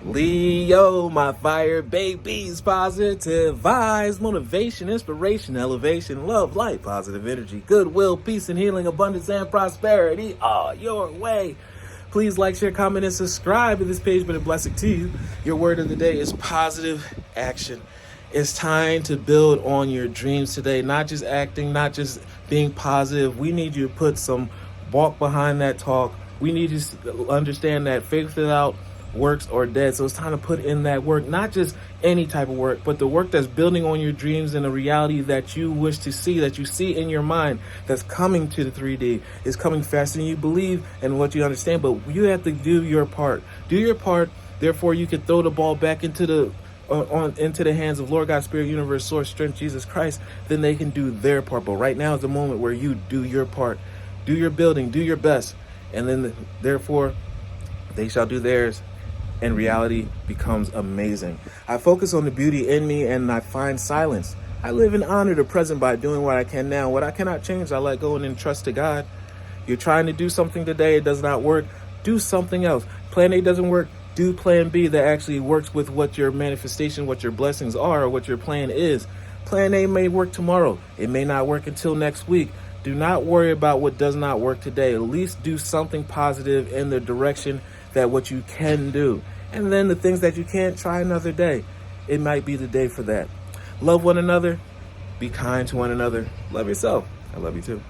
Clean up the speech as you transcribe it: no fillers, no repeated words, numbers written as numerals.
Leo, my fire babies, positive vibes, motivation, inspiration, elevation, love, light, positive energy, goodwill, peace and healing, abundance and prosperity all your way. Please like, share, comment, and subscribe to this page. Been a blessing to you. Your word of the day is positive action. It's time to build on your dreams today, not just acting, not just being positive. We need you to put some walk behind that talk. We need you to understand that faith without works are dead. So it's time to put in that work, not just any type of work, but the work that's building on your dreams and the reality that you wish to see, that you see in your mind, that's coming to the 3D, is coming faster than you believe and what you understand. But you have to do your part. Do your part. Therefore, you can throw the ball back into the hands of Lord God, Spirit, Universe, Source, Strength, Jesus Christ. Then they can do their part. But right now is the moment where you do your part. Do your building. Do your best. And then, therefore, they shall do theirs. And reality becomes amazing. I focus on the beauty in me and I find silence. I live and honor the present by doing what I can now. What I cannot change, I let go and entrust to God. You're trying to do something today, it does not work. Do something else. Plan A doesn't work. Do plan B that actually works with what your manifestation, what your blessings are, or what your plan is. Plan A may work tomorrow. It may not work until next week. Do not worry about what does not work today. At least do something positive in the direction that what you can do. And then the things that you can't, try another day. It might be the day for that. Love one another. Be kind to one another. Love yourself. I love you too.